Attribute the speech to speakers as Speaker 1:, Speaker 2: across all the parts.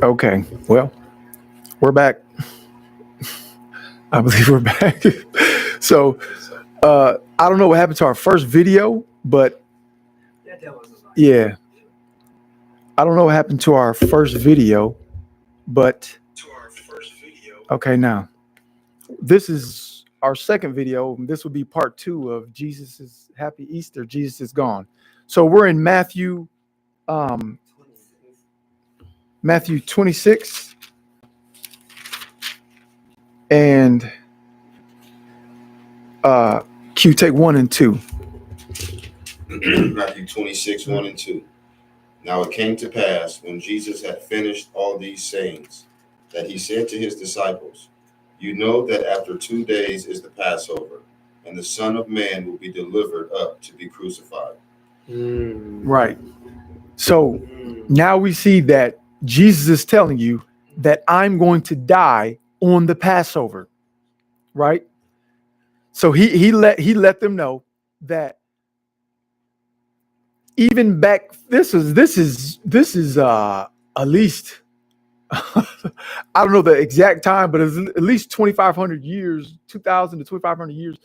Speaker 1: Okay, well, we're back. I believe we're back. So, I don't know what happened to our first video, but yeah, I don't know what happened to our first video, but okay, now this is our second video. This will be part two of Jesus' Happy Easter. Jesus is gone. So we're in um, Matthew 26, and Q take 1 and 2.
Speaker 2: Matthew 26, 1 and 2. Now it came to pass, when Jesus had finished all these sayings, that he said to his disciples, You know that after 2 days is the Passover, and the Son of Man will be delivered up to be crucified.
Speaker 1: Right. So now we see that Jesus is telling you that I'm going to die on the Passover. Right. So he let them know that even back, this is at least I don't know the exact time, but it's at least 2,500 years, 2,000 to 2,500 years,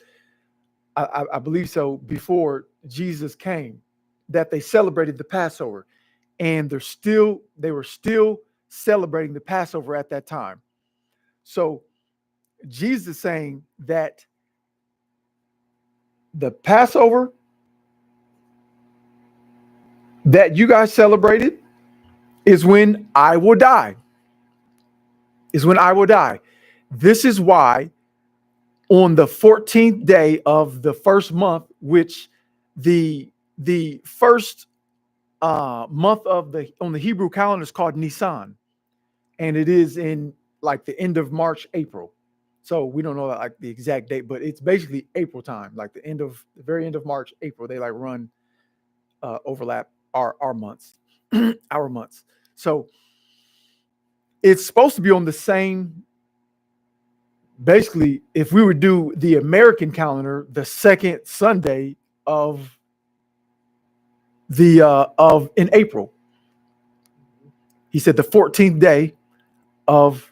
Speaker 1: I believe so, before Jesus came, that they celebrated the Passover, and they were still celebrating the Passover at that time. So Jesus is saying that the Passover that you guys celebrated is when I will die. Is when I will die. This is why on the 14th day of the first month, which the first month of the on the Hebrew calendar is called Nisan, and it is in like the end of March, April. So we don't know like the exact date, but it's basically April time, like the very end of March, April. They like run overlap our months, our months. So it's supposed to be on the same. Basically, if we would do the American calendar, the second Sunday of the of in April, he said the 14th day of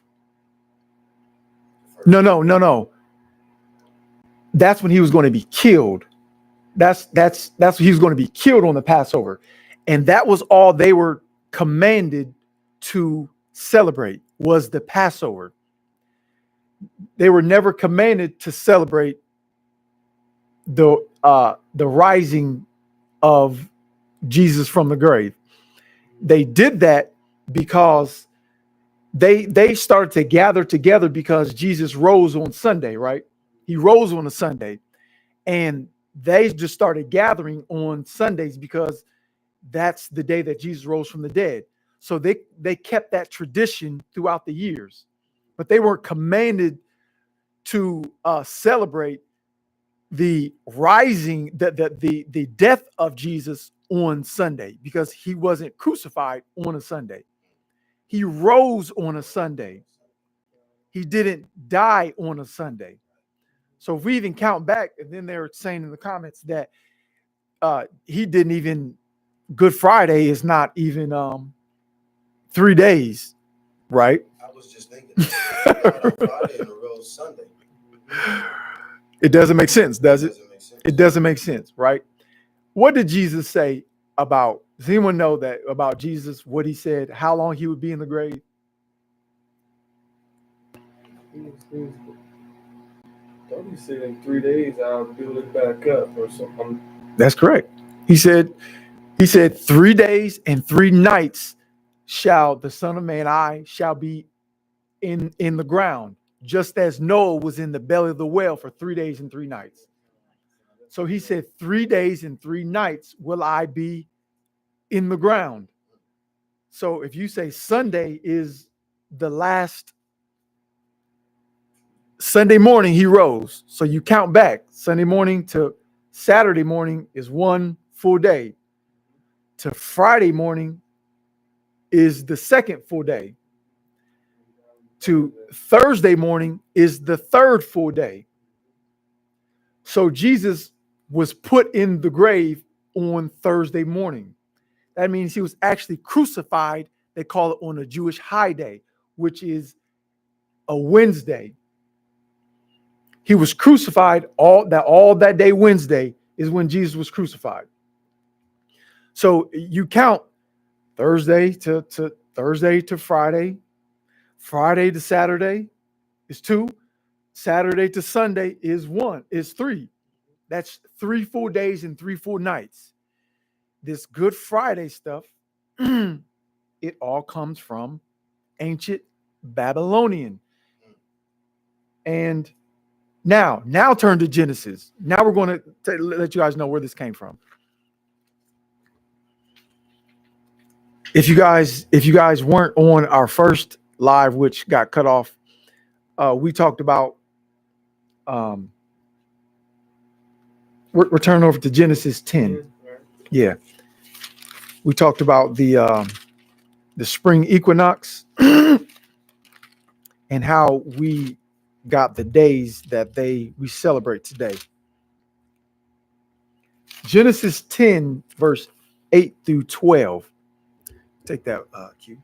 Speaker 1: no. That's when he was going to be killed. That's when he was going to be killed on the Passover, and that was all they were commanded to celebrate was the Passover. They were never commanded to celebrate the rising of Jesus from the grave. They did that because they started to gather together because Jesus rose on Sunday, right? He rose on a Sunday, and they just started gathering on Sundays because that's the day that Jesus rose from the dead. So they kept that tradition throughout the years, but they weren't commanded to celebrate the rising, the death of Jesus on Sunday, because he wasn't crucified on a Sunday. He rose on a Sunday. He didn't die on a Sunday. So if we even count back, and then they're saying in the comments that he didn't even, Good Friday is not even 3 days, right?
Speaker 2: I was just thinking, Friday and rose Sunday.
Speaker 1: It doesn't make sense, does it?
Speaker 2: Doesn't make sense.
Speaker 1: It doesn't make sense, right? What did Jesus say about? Does anyone know that about Jesus? What he said? How long he would be in the grave?
Speaker 3: Don't you say in 3 days I'll build it back up or something?
Speaker 1: That's correct. He said 3 days and 3 nights shall the Son of Man, I shall be in the ground, just as Noah was in the belly of the whale for 3 days and 3 nights. So he said 3 days and 3 nights will I be in the ground. So if you say Sunday is the last Sunday morning, he rose. So you count back Sunday morning to Saturday morning is 1 full day. To Friday morning is the second full day. To Thursday morning is the third full day. So Jesus was put in the grave on Thursday morning. That means he was actually crucified They call it on a Jewish high day, which is a Wednesday. He was crucified all that day Wednesday is when Jesus was crucified. So you count Thursday to Friday, Friday to Saturday is 2, Saturday to Sunday is 3. That's 3 full days and 3 full nights. This Good Friday stuff, it all comes from ancient Babylonian. And now turn to Genesis. Now we're going to let you guys know where this came from. If you guys weren't on our first live, which got cut off, we talked about we're turning over to Genesis 10. Yeah, we talked about the spring equinox and how we got the days that we celebrate today. Genesis 10, verse 8 through 12. Take that, Q.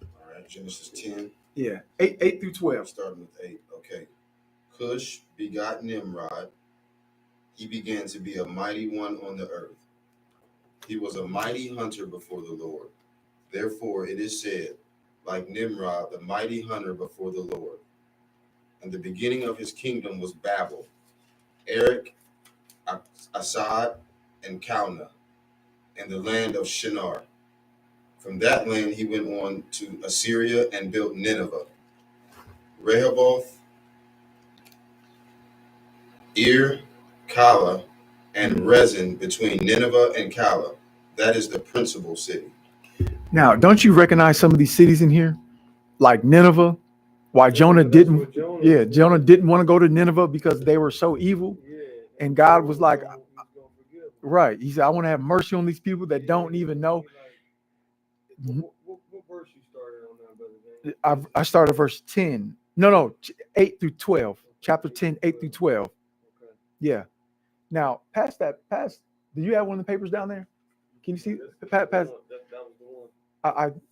Speaker 2: All right, Genesis 10.
Speaker 1: Yeah, 8 through 12.
Speaker 2: Starting with 8. Okay. Cush begot Nimrod. He began to be a mighty one on the earth. He was a mighty hunter before the Lord. Therefore it is said, like Nimrod, the mighty hunter before the Lord. And the beginning of his kingdom was Babel, Erech, Assad, and Calneh, and the land of Shinar. From that land he went on to Assyria and built Nineveh, Rehoboth, Ir, Kala, and Rezin between Nineveh and Kala. That is the principal city.
Speaker 1: Now, don't you recognize some of these cities in here? Like Nineveh? Why Jonah didn't Jonah didn't want to go to Nineveh because they were so evil. And God was like, right. He said, I want to have mercy on these people that don't even know.
Speaker 3: What verse you started on that, brother?
Speaker 1: I started verse 10. No, 8 through 12. Chapter 10, 8 through 12.
Speaker 3: Okay.
Speaker 1: Yeah. Now, past. Do you have one of the papers down there? Can you see? Pass.
Speaker 3: That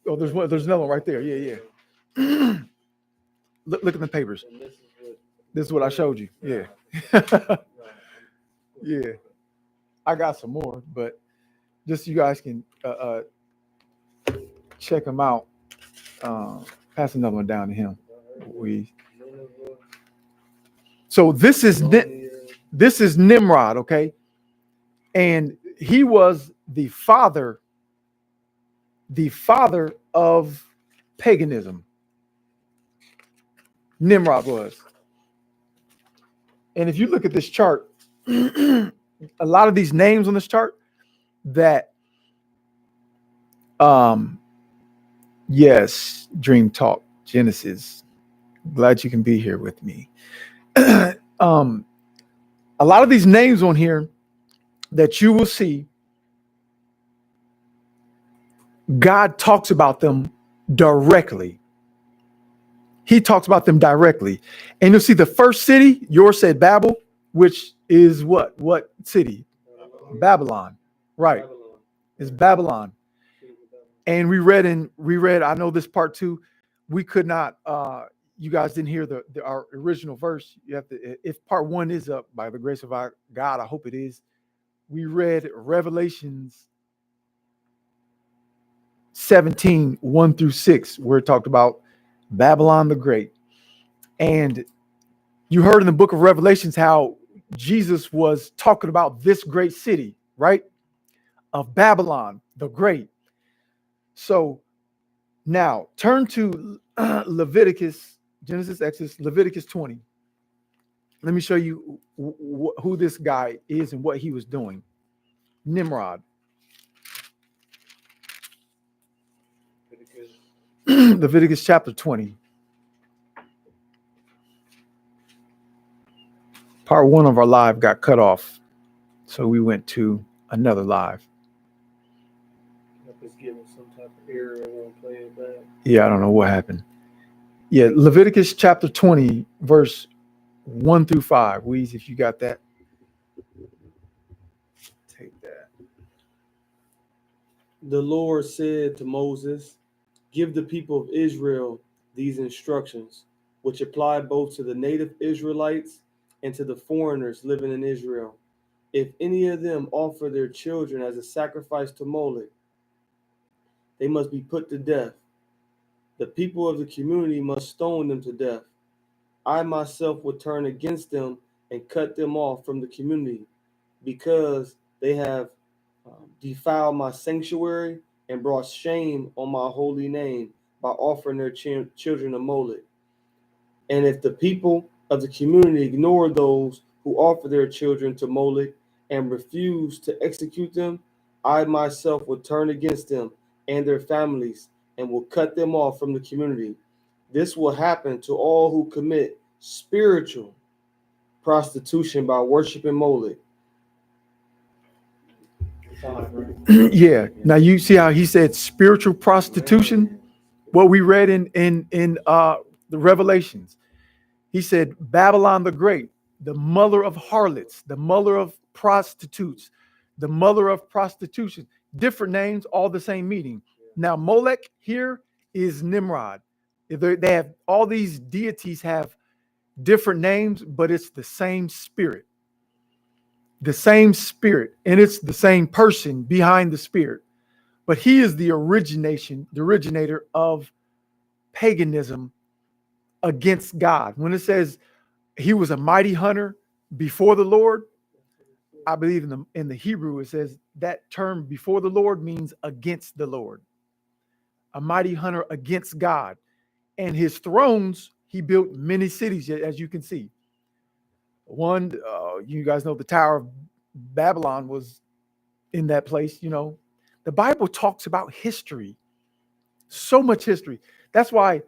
Speaker 3: was the one.
Speaker 1: There's another one right there. Yeah. Look at the papers.
Speaker 3: And
Speaker 1: This is what I showed you. Yeah. Yeah. I got some more, but just so you guys can check them out. Pass another one down to him. So this is Nimrod, okay? And he was the father of paganism. Nimrod was. And if you look at this chart, a lot of these names on this chart that yes, Dream Talk, Genesis. Glad you can be here with me. A lot of these names on here that you will see, God talks about them directly. He talks about them directly. And you'll see the first city, yours said Babel, which is what? What city? Babylon. Right. It's Babylon. And we read, I know this part too. We could not, you guys didn't hear our original verse. You have to, if part 1 is up by the grace of our God, I hope it is. We read Revelations 17, 1 through 6, where it talked about Babylon the Great. And you heard in the book of Revelations how Jesus was talking about this great city, right? Of Babylon the Great. So now turn to Leviticus, Genesis, Exodus, Leviticus 20. Let me show you who this guy is and what he was doing. Nimrod. Leviticus chapter 20. Part 1 of our live got cut off, so we went to another live.
Speaker 3: It's giving some type of error. I want to play it back.
Speaker 1: Yeah, I don't know what happened. Yeah, Leviticus chapter 20, verse 1 through 5. Weez, if you got that. Take that.
Speaker 4: The Lord said to Moses,
Speaker 3: Give the people of Israel these instructions, which apply both to the native Israelites and to the foreigners living in Israel. If any of them offer their children as a sacrifice to Moloch, they must be put to death. The people of the community must stone them to death. I myself will turn against them and cut them off from the community, because they have defiled my sanctuary and brought shame on my holy name by offering their children to Moloch. And if the people of the community ignore those who offer their children to Moloch and refuse to execute them, I myself will turn against them and their families and will cut them off from the community. This will happen to all who commit spiritual prostitution by worshiping Moloch.
Speaker 1: Yeah. Now you see how he said spiritual prostitution. What we read in the Revelations. He said Babylon the Great, the mother of harlots, the mother of prostitutes, the mother of prostitution. Different names, all the same meaning. Now Molech here is Nimrod. They have all these deities have different names, but it's the same spirit. The same spirit, and it's the same person behind the spirit. But he is the originator of paganism against God. When it says he was a mighty hunter before the Lord, I believe in the Hebrew it says that term before the Lord means against the Lord. A mighty hunter against God. And his thrones, he built many cities, as you can see. One, you guys know the Tower of Babylon was in that place. You know, the Bible talks about history, so much history. That's why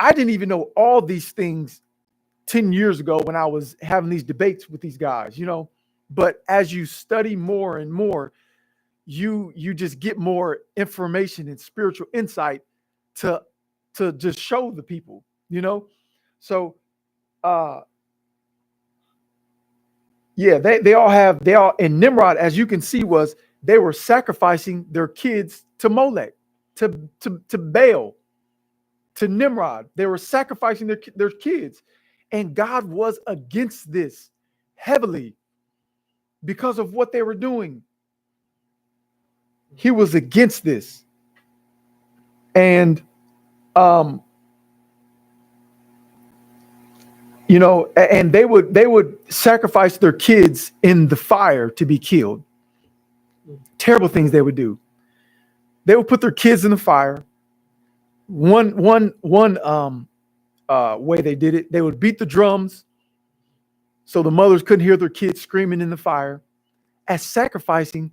Speaker 1: I didn't even know all these things 10 years ago when I was having these debates with these guys, you know. But as you study more and more, you just get more information and spiritual insight to just show the people, you know. So yeah, they all and Nimrod, as you can see, they were sacrificing their kids to Molech, to Baal, to Nimrod. They were sacrificing their kids, and God was against this heavily because of what they were doing. He was against this, and you know, and they would sacrifice their kids in the fire to be killed. Terrible things they would do. They would put their kids in the fire. One way they did it, they would beat the drums so the mothers couldn't hear their kids screaming in the fire, as sacrificing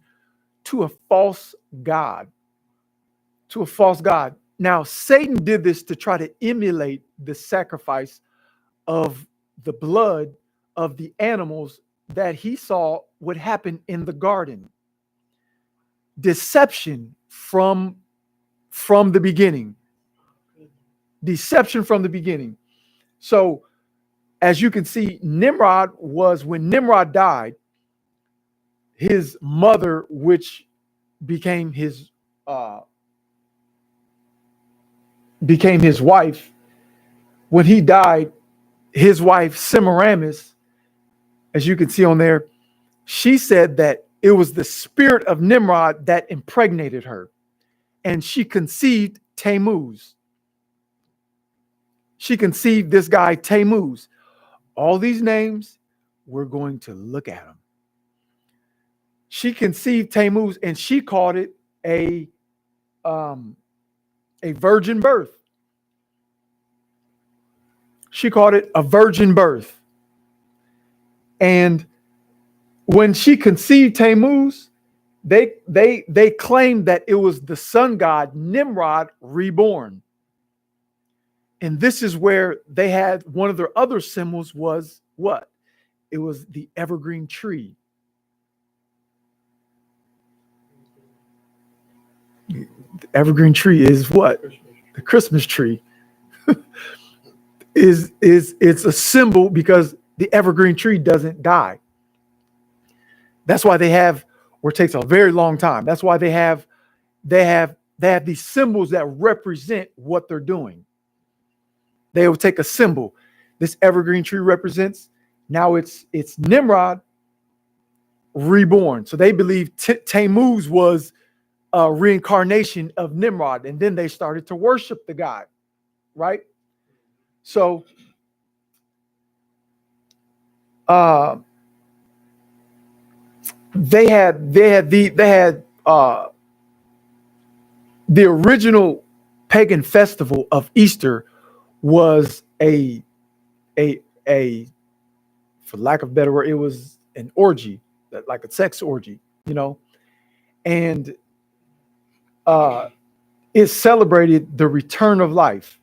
Speaker 1: to a false god. To a false god. Now, Satan did this to try to emulate the sacrifice of the blood of the animals that he saw would happen in the garden. Deception from the beginning. Deception from the beginning. So, as you can see, when Nimrod died, his mother, which became his wife, when he died, his wife Semiramis, as you can see on there, she said that it was the spirit of Nimrod that impregnated her, and she conceived Tammuz. She conceived this guy Tammuz. All these names, we're going to look at them. She conceived Tammuz, and she called it a virgin birth. She called it a virgin birth. And when she conceived Tammuz, they claimed that it was the sun god Nimrod reborn. And this is where they had one of their other symbols was what? It was the evergreen tree. The evergreen tree is what? The Christmas tree. It's a symbol because the evergreen tree doesn't die. That's why they have, or it takes a very long time. That's why they have they have these symbols that represent what they're doing. They will take a symbol. This evergreen tree represents, now it's Nimrod reborn. So they believe Tammuz was a reincarnation of Nimrod, and then they started to worship the god, right? So they had the original pagan festival of Easter was a for lack of a better word, it was an orgy, like a sex orgy, and it celebrated the return of life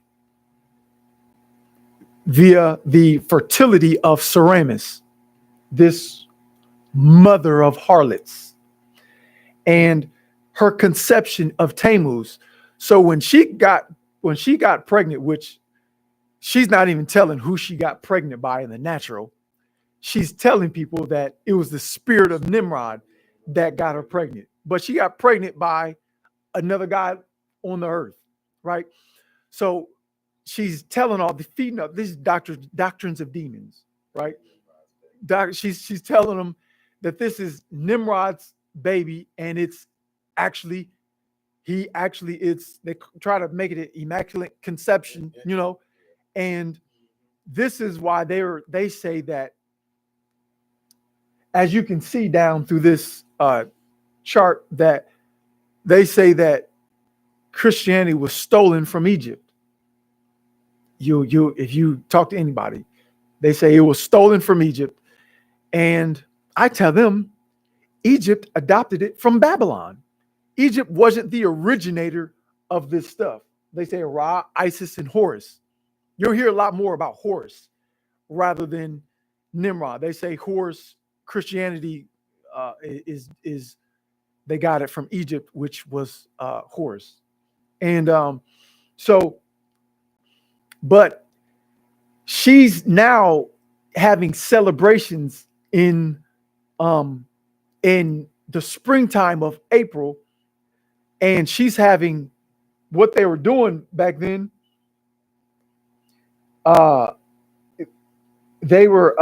Speaker 1: via the fertility of Semiramis, this mother of harlots, and her conception of Tammuz. So when she got pregnant, which she's not even telling who she got pregnant by in the natural, she's telling people that it was the spirit of Nimrod that got her pregnant. But she got pregnant by another guy on the earth, right? So she's telling all the feeding up these doctrines of demons, right? She's telling them that this is Nimrod's baby, and it's actually they try to make it an immaculate conception, and this is why they say that, as you can see down through this chart, that they say that Christianity was stolen from Egypt. If you talk to anybody, they say it was stolen from Egypt, and I tell them Egypt adopted it from Babylon. Egypt wasn't the originator of this stuff. They say Ra, Isis, and Horus. You'll hear a lot more about Horus rather than Nimrod. They say Horus, Christianity is they got it from Egypt, which was Horus. And but she's now having celebrations in the springtime of April, and she's having what they were doing back then. They were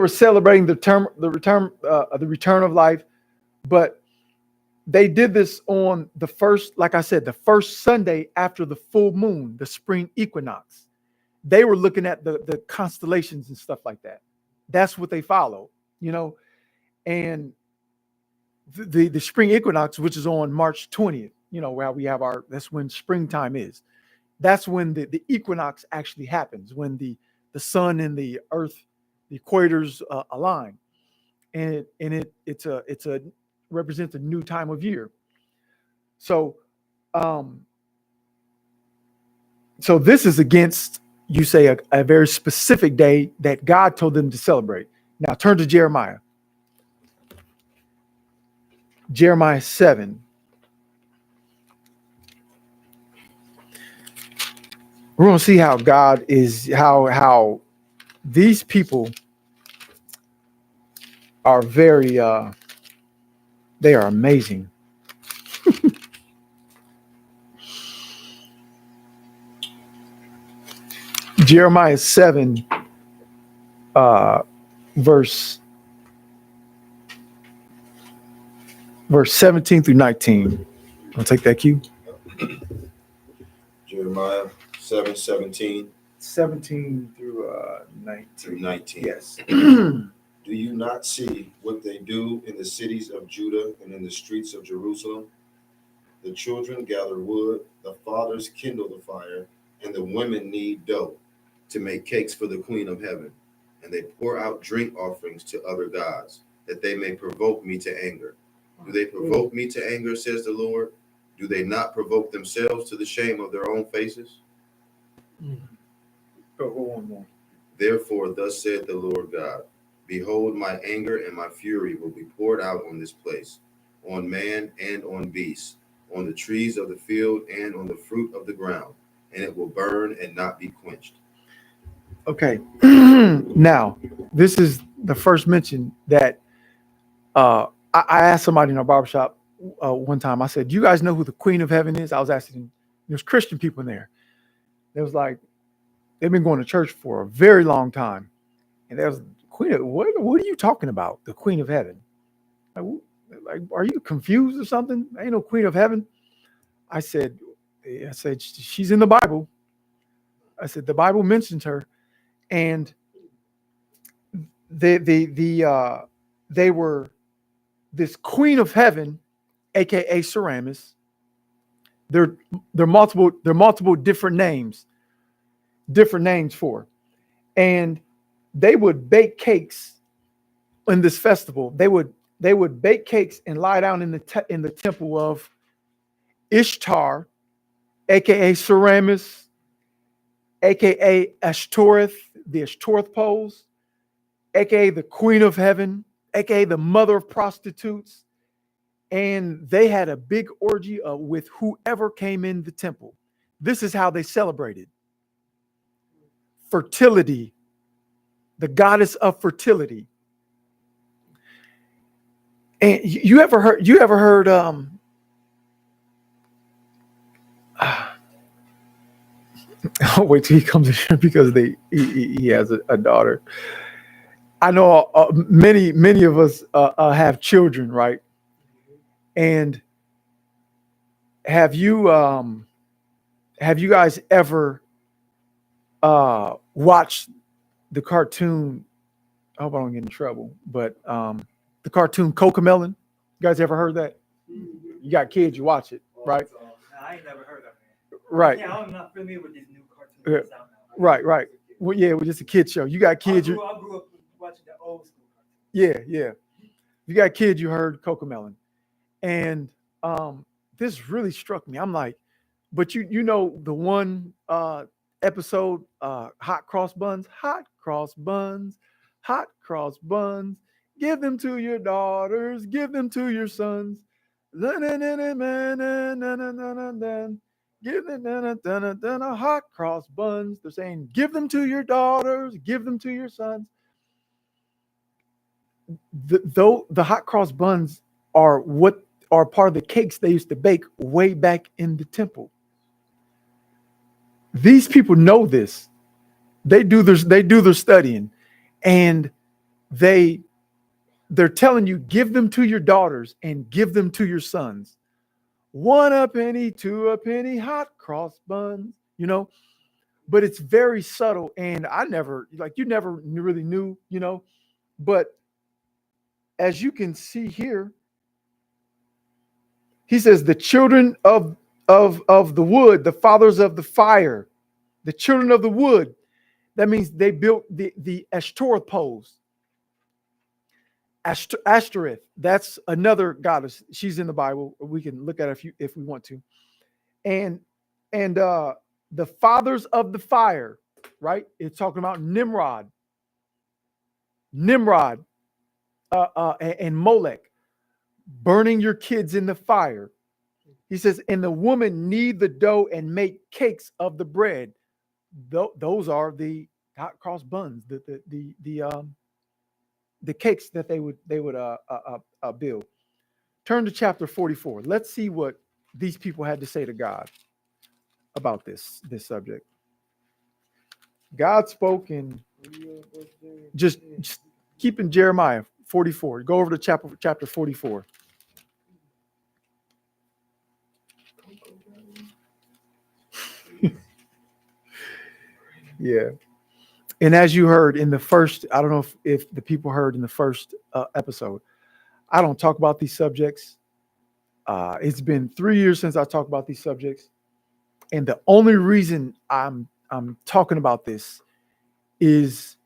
Speaker 1: celebrating the return of life, but they did this on the first, like I said, the first Sunday after the full moon, the spring equinox. They were looking at the constellations and stuff like that. That's what they follow, and the spring equinox, which is on March 20th, where we have that's when springtime is. That's when the equinox actually happens, when the sun and the earth, the equators align, and it represents a new time of year. So this is against, you say, a very specific day that God told them to celebrate. Now turn to Jeremiah. Jeremiah 7. We're going to see how God is, how these people are very, they are amazing. Jeremiah 7, verse 17 through 19. I'll take that cue.
Speaker 2: Jeremiah 7:17.
Speaker 1: 17 through
Speaker 2: 19.
Speaker 1: Yes.
Speaker 2: Do you not see what they do in the cities of Judah and in the streets of Jerusalem? The children gather wood, the fathers kindle the fire, and the women knead dough to make cakes for the Queen of Heaven. And they pour out drink offerings to other gods, that they may provoke me to anger. Do they provoke me to anger, says the Lord? Do they not provoke themselves to the shame of their own faces?
Speaker 1: Go on more.
Speaker 2: Therefore, thus said the Lord God, behold, my anger and my fury will be poured out on this place, on man and on beast, on the trees of the field and on the fruit of the ground, and it will burn and not be quenched.
Speaker 1: Okay. Now, this is the first mention that I asked somebody in our barbershop, one time. I said, "Do you guys know who the Queen of Heaven is?" I was asking. There's Christian people in there. It was like they've been going to church for a very long time, and there was Queen of what? What are you talking about? The Queen of Heaven? Like, are you confused or something? Ain't no Queen of Heaven. I said, she's in the Bible. I said the Bible mentions her, and they were this Queen of Heaven, aka Ceramis. They're multiple different names for, and they would bake cakes in this festival. They would bake cakes and lie down in the temple of Ishtar, aka Ceramis, aka Ashtoreth, the Ashtoreth pose, aka the Queen of Heaven, aka the mother of prostitutes. And they had a big orgy with whoever came in the temple. This is how they celebrated fertility, the goddess of fertility. And you ever heard I'll wait till he comes in here because he has a daughter. I know many of us have children, right? And have you guys ever watched the cartoon? I hope I don't get in trouble, but the cartoon Cocomelon. You guys ever heard that? You got kids, you watch it, right?
Speaker 4: I ain't never heard of it.
Speaker 1: Right.
Speaker 4: Yeah, I'm not familiar with these new cartoons out now.
Speaker 1: Right. Well, yeah, it was just a kid show. You got kids.
Speaker 4: I grew up watching the old school cartoons.
Speaker 1: Yeah. You got kids, you heard Cocomelon. And this really struck me. I'm like, but you know the one episode, hot cross buns, give them to your daughters, give them to your sons. Give them hot cross buns. They're saying, give them to your daughters, give them to your sons. The hot cross buns are part of the cakes they used to bake way back in the temple. These people know this. They do their studying, and they're telling you, give them to your daughters and give them to your sons. 1 a penny, 2 a penny, hot cross buns, but it's very subtle. And you never really knew, but as you can see here, he says, the children of the wood, the fathers of the fire, the children of the wood. That means they built the Ashtoreth pose. Ashtoreth, that's another goddess. She's in the Bible. We can look at it if we want to. And the fathers of the fire, right? It's talking about Nimrod, and Molech, burning your kids in the fire. He says, and the woman knead the dough and make cakes of the bread. Those are the hot cross buns, the cakes that they would build. Turn to chapter 44. Let's see what these people had to say to God about this subject. God spoke in just keep in Jeremiah 44. Go over to chapter 44. Yeah. And as you heard in the first, I don't know if the people heard in the first episode, I don't talk about these subjects. It's been 3 years since I talked about these subjects. And the only reason I'm talking about this is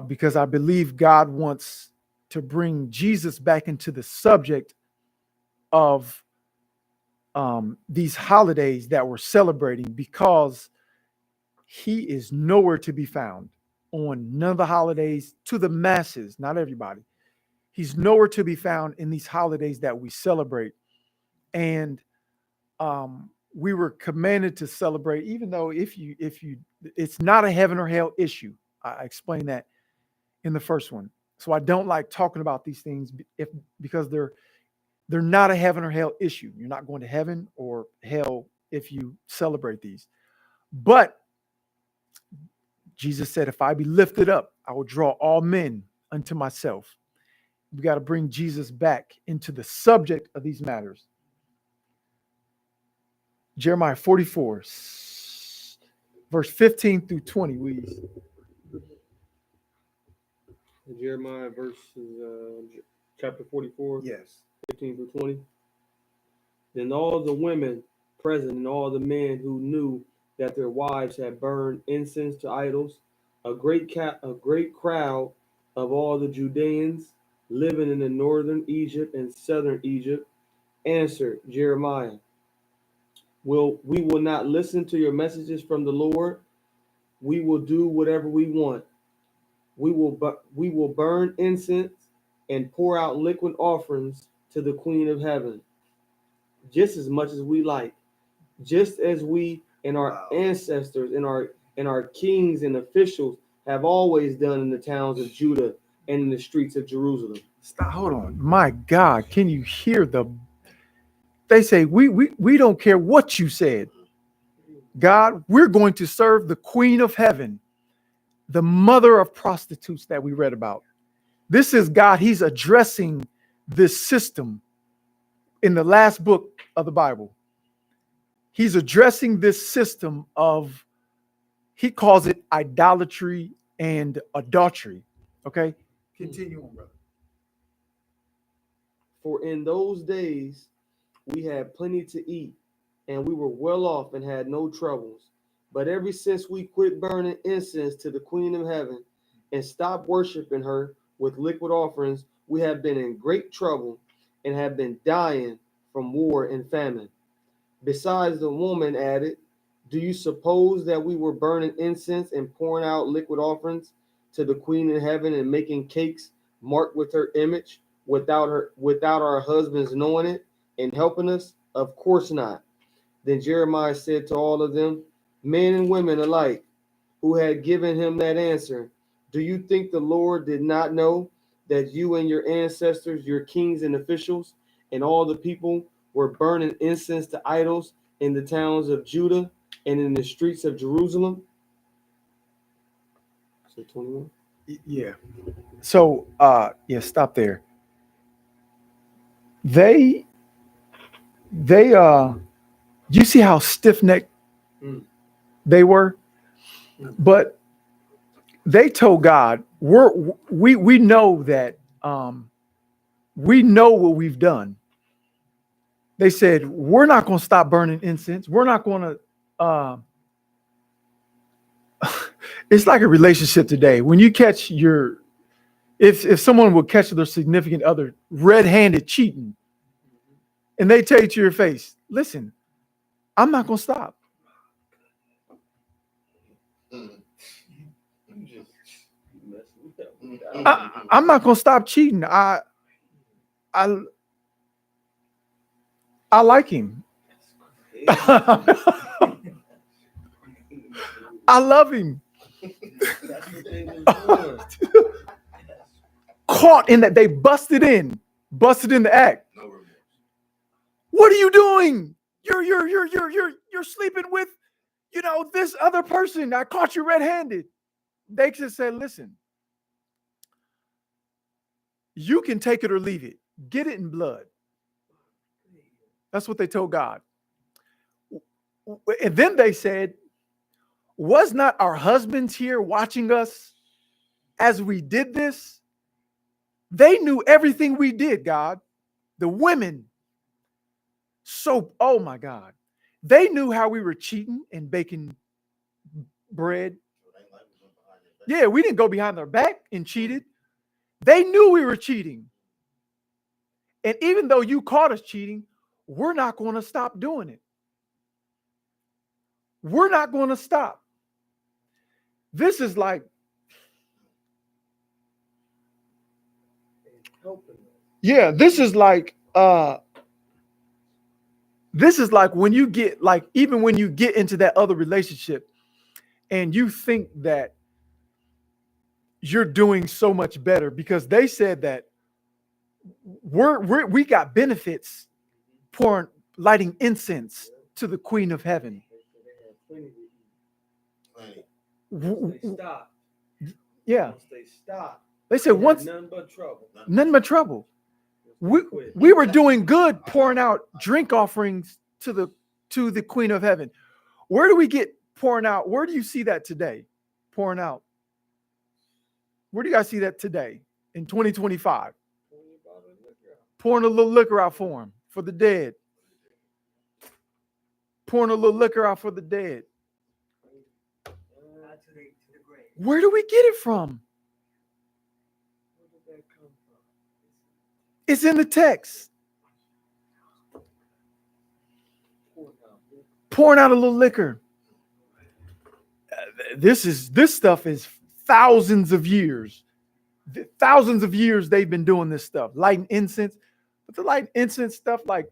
Speaker 1: because I believe God wants to bring Jesus back into the subject of these holidays that we're celebrating, because he is nowhere to be found on none of the holidays to the masses, not everybody. He's nowhere to be found in these holidays that we celebrate. And we were commanded to celebrate, even though if you, it's not a heaven or hell issue. I explained that in the first one. So I don't like talking about these things because They're not a heaven or hell issue. You're not going to heaven or hell if you celebrate these. But Jesus said, if I be lifted up, I will draw all men unto myself. We got to bring Jesus back into the subject of these matters. Jeremiah 44, verse 15 through 20, please.
Speaker 3: Jeremiah chapter 44,
Speaker 1: Yes.
Speaker 3: 15 through 20. Then all the women present and all the men who knew that their wives had burned incense to idols, a great crowd of all the Judeans living in the northern Egypt and southern Egypt, answered Jeremiah, we will not listen to your messages from the Lord. We will do whatever we want. We will burn incense and pour out liquid offerings to the Queen of Heaven, just as much as we like, just as we and our ancestors and our kings and officials have always done in the towns of Judah and in the streets of Jerusalem.
Speaker 1: Stop. Hold on. My God, can you hear they say, we don't care what you said. God, we're going to serve the Queen of Heaven, the mother of prostitutes that we read about. This is God. He's addressing this system in the last book of the Bible. He's addressing this system of, he calls it idolatry and adultery. Okay? Continue on, brother.
Speaker 3: For in those days we had plenty to eat, and we were well off and had no troubles. But ever since we quit burning incense to the Queen of Heaven and stopped worshiping her with liquid offerings, we have been in great trouble and have been dying from war and famine. Besides, the woman added, do you suppose that we were burning incense and pouring out liquid offerings to the Queen of Heaven and making cakes marked with her image without our husbands knowing it and helping us? Of course not. Then Jeremiah said to all of them, men and women alike, who had given him that answer, do you think the Lord did not know that you and your ancestors, your kings and officials, and all the people were burning incense to idols in the towns of Judah and in the streets of Jerusalem? So 21.
Speaker 1: Yeah. So, stop there. You see how stiff-necked they were? But they told God, we know that we know what we've done. They said, we're not going to stop burning incense. We're not going to it's like a relationship today. When you catch if someone will catch their significant other red-handed cheating, and they tell you to your face, listen, I'm not going to stop. I'm not going to stop cheating. I like him. I love him. Caught in that, they busted in the act.
Speaker 2: No remorse.
Speaker 1: What are you doing? You're sleeping with, this other person. I caught you red-handed. They just said, listen, you can take it or leave it. Get it in blood. That's what they told God. And then they said, was not our husbands here watching us as we did this? They knew everything we did, God. The women. So, oh my God. They knew how we were cheating and baking bread. Yeah, we didn't go behind their back and cheated. They knew we were cheating. And even though you caught us cheating, we're not going to stop doing it. We're not going to stop. This is like, yeah, this is like when you get, like, even when you get into that other relationship and you think that you're doing so much better, because they said that we got benefits pouring, lighting incense to the Queen of Heaven.
Speaker 2: Plenty.
Speaker 1: W-
Speaker 3: They stopped.
Speaker 1: Yeah,
Speaker 3: Once they stopped,
Speaker 1: they said
Speaker 3: they had
Speaker 1: once
Speaker 3: none but trouble.
Speaker 1: none but trouble. We,
Speaker 3: Quit.
Speaker 1: we were doing good pouring out drink offerings to the Queen of Heaven. Where do we get pouring out? Where do you see that today? Pouring out. Where do you guys see that today in 2025? Pouring a little liquor out for them, for the dead. Pouring a little liquor out for the dead.
Speaker 4: Not to the grave.
Speaker 1: Where do we get it from?
Speaker 3: Where did that come from?
Speaker 1: It's in the text. Pouring out a little liquor. This stuff is thousands of years. Thousands of years they've been doing this stuff, lighting incense. But the lighting incense stuff, like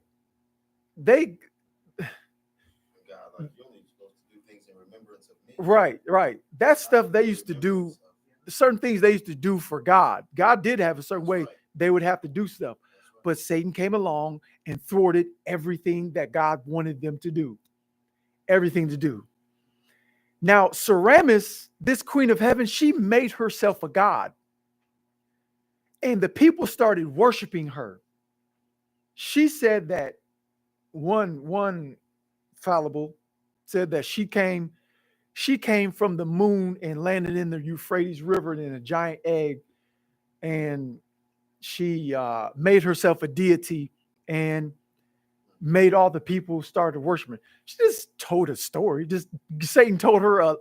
Speaker 1: they
Speaker 2: God, like you're only supposed to do things in remembrance of me.
Speaker 1: right. That stuff they used to do, certain things they used to do for God. God did have a certain way they would have to do stuff. But Satan came along and thwarted everything that God wanted them to do. Everything to do. Now, Semiramis, this Queen of Heaven, she made herself a god. And the people started worshiping her. She said that one fallible said that she came from the moon and landed in the Euphrates River in a giant egg. And she made herself a deity and made all the people started worshiping. She just told a story. Just Satan told her,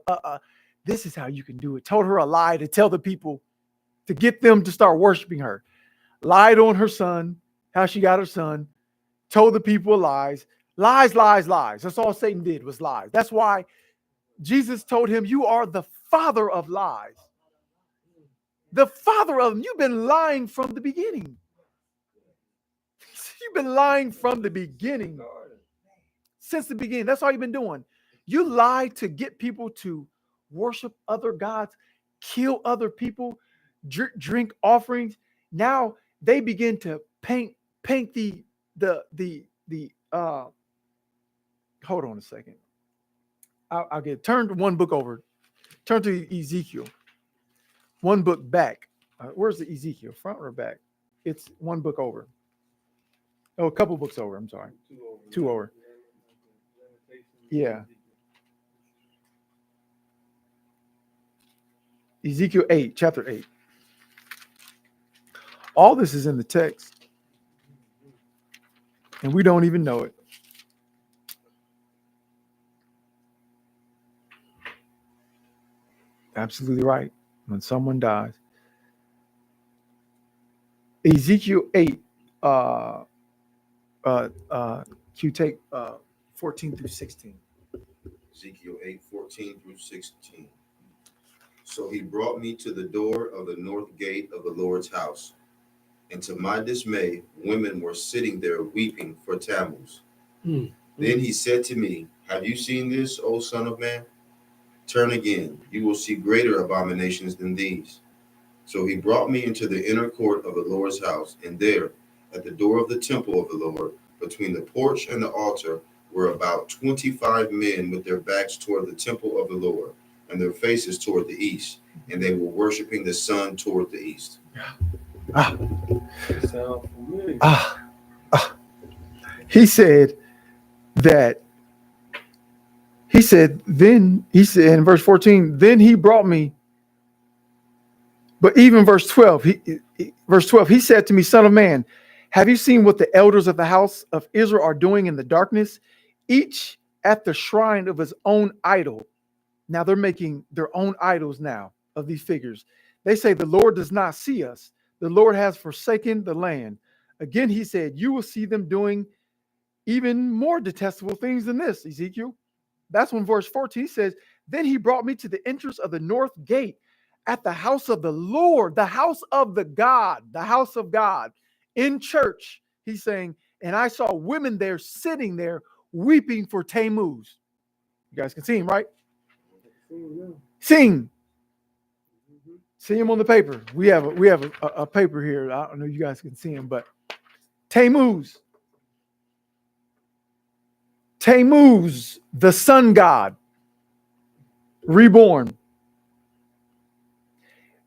Speaker 1: this is how you can do it. Told her a lie to tell the people, to get them to start worshiping her. Lied on her son, how she got her son. Told the people lies. Lies. That's all Satan did was lies. That's why Jesus told him, you are the father of lies. The father of them. You've been lying from the beginning. You've been lying from the beginning. Since the beginning. That's all you've been doing. You lie to get people to worship other gods, kill other people, drink offerings. Now they begin to paint the hold on a second. I'll turn to one book over. Turn to Ezekiel. One book back. Where's the Ezekiel? Front or back? It's one book over. Oh, a couple books over. I'm sorry. Two over. Yeah. Ezekiel 8, chapter 8. All this is in the text. And we don't even know it. Absolutely right. When someone dies. Ezekiel 8, you take 14 through 16.
Speaker 2: Ezekiel 8:14 through 16. So he brought me to the door of the north gate of the Lord's house. And to my dismay, women were sitting there weeping for Tammuz. Then he said to me, have you seen this, O son of man? Turn again, you will see greater abominations than these. So he brought me into the inner court of the Lord's house, and there, at the door of the temple of the Lord, between the porch and the altar, were about 25 men with their backs toward the temple of the Lord, and their faces toward the east, and they were worshiping the sun toward the east.
Speaker 1: He said in verse 14, then he brought me. But even verse 12, he said to me, son of man, have you seen what the elders of the house of Israel are doing in the darkness? Each at the shrine of his own idol. Now they're making their own idols now of these figures. They say the Lord does not see us. The Lord has forsaken the land. Again, he said, you will see them doing even more detestable things than this, Ezekiel. That's when verse 14 says, then he brought me to the entrance of the north gate at the house of the Lord, the house of the house of God in church. He's saying, and I saw women there sitting there weeping for Tammuz. You guys can see him, right? Sing. See him on the paper. We have a paper here. I don't know if you guys can see him, but Tammuz. Tammuz, the sun god, reborn.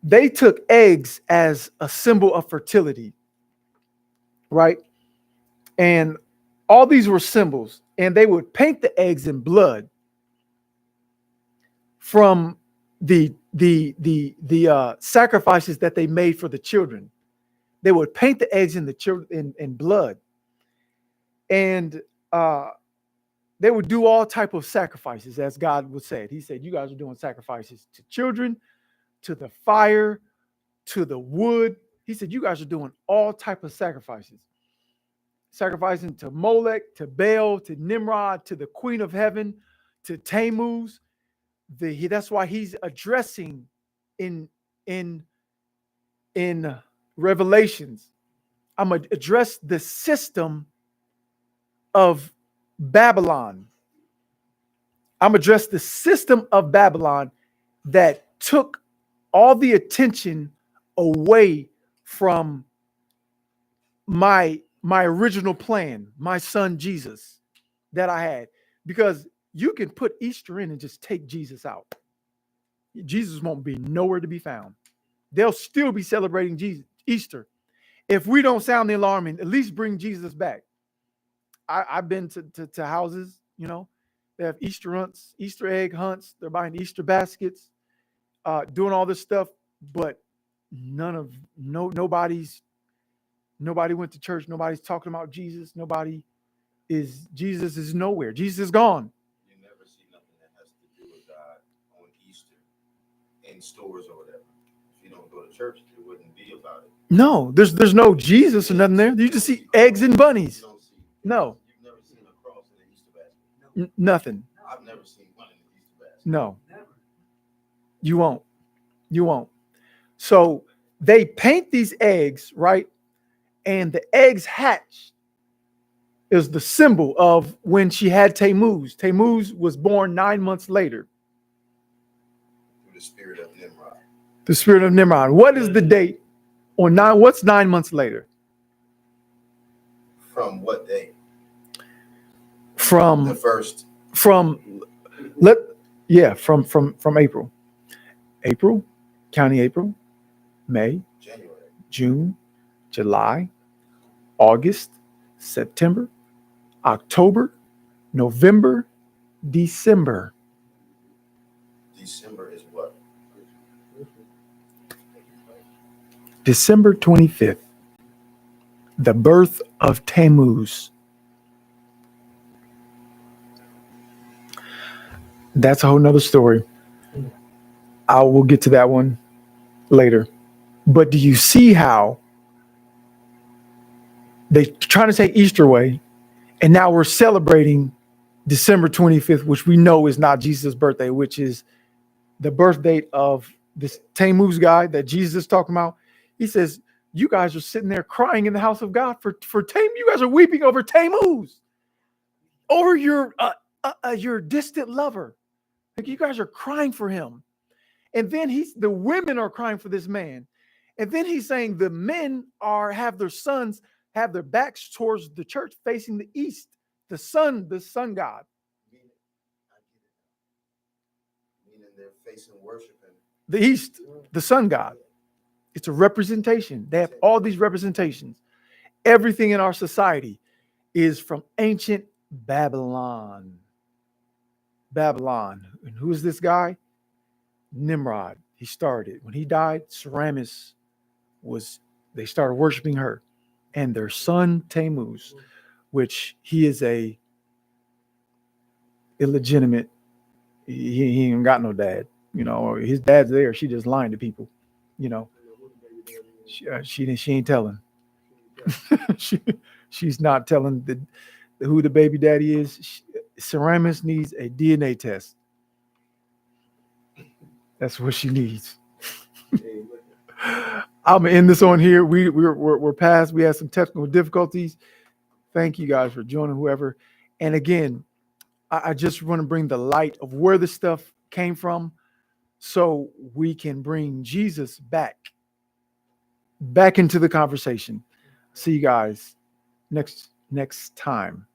Speaker 1: They took eggs as a symbol of fertility, right? And all these were symbols, and they would paint the eggs in blood from the sacrifices that they made for the children. They would paint the eggs in the children in blood, and they would do all type of sacrifices, as God would say. He said, "You guys are doing sacrifices to children, to the fire, to the wood." He said, "You guys are doing all type of sacrifices, sacrificing to Molech, to Baal, to Nimrod, to the Queen of Heaven, to Tammuz." That's why he's addressing in Revelations. I'm gonna address the system of Babylon. I'm gonna address the system of Babylon that took all the attention away from my original plan, my son Jesus that I had, because you can put Easter in and just take Jesus out. Jesus won't be nowhere to be found. They'll still be celebrating Easter. If we don't sound the alarm and at least bring Jesus back. I've been to houses, you know, they have Easter hunts, Easter egg hunts. They're buying Easter baskets, doing all this stuff, but nobody went to church. Nobody's talking about Jesus. Jesus is nowhere. Jesus is gone.
Speaker 2: You never see nothing that has to do with God on Easter in stores or whatever. If you don't go to church, it wouldn't be about it.
Speaker 1: No, there's no Jesus or nothing there. You just see eggs and bunnies.
Speaker 2: You don't see.
Speaker 1: No.
Speaker 2: You've never seen a cross in an Easter basket.
Speaker 1: Nothing.
Speaker 2: I've never seen one in an Easter basket.
Speaker 1: No,
Speaker 4: Never.
Speaker 1: you won't. You won't. So they paint these eggs, right? And the eggs hatch is the symbol of when she had Tammuz. Tammuz was born 9 months later.
Speaker 2: Through the spirit of Nimrod.
Speaker 1: The spirit of Nimrod. What is the date on nine? What's 9 months later?
Speaker 2: From what day? The
Speaker 1: From
Speaker 2: first.
Speaker 1: from April. April, counting April, May,
Speaker 2: January.
Speaker 1: June, July, August, September, October, November, December.
Speaker 2: December is what?
Speaker 1: December 25th, the birth of Tammuz. That's a whole nother story. I will get to that one later. But do you see how they're trying to take Easter away, and now we're celebrating December 25th, which we know is not Jesus' birthday, which is the birth date of this Tammuz guy that Jesus is talking about. He says, you guys are sitting there crying in the house of God for Tammuz. You guys are weeping over Tammuz, over your distant lover. Like, you guys are crying for him. And then the women are crying for this man. And then he's saying the men have their sons have their backs towards the church facing the east, the sun god.
Speaker 2: Meaning they're facing worshiping.
Speaker 1: The east, the sun god. It's a representation. They have all these representations. Everything in our society is from ancient Babylon. Babylon. And who is this guy? Nimrod. He started. When he died, Semiramis they started worshiping her. And their son Tammuz, which he is a illegitimate, he ain't got no dad. You know, his dad's there. She just lying to people. You know, she ain't telling. She's not telling who the baby daddy is. Semiramis needs a DNA test. That's what she needs. I'm gonna end this on here. We're past. We had some technical difficulties. Thank you guys for joining, whoever. And again, I just want to bring the light of where this stuff came from, so we can bring Jesus back into the conversation. See you guys next time.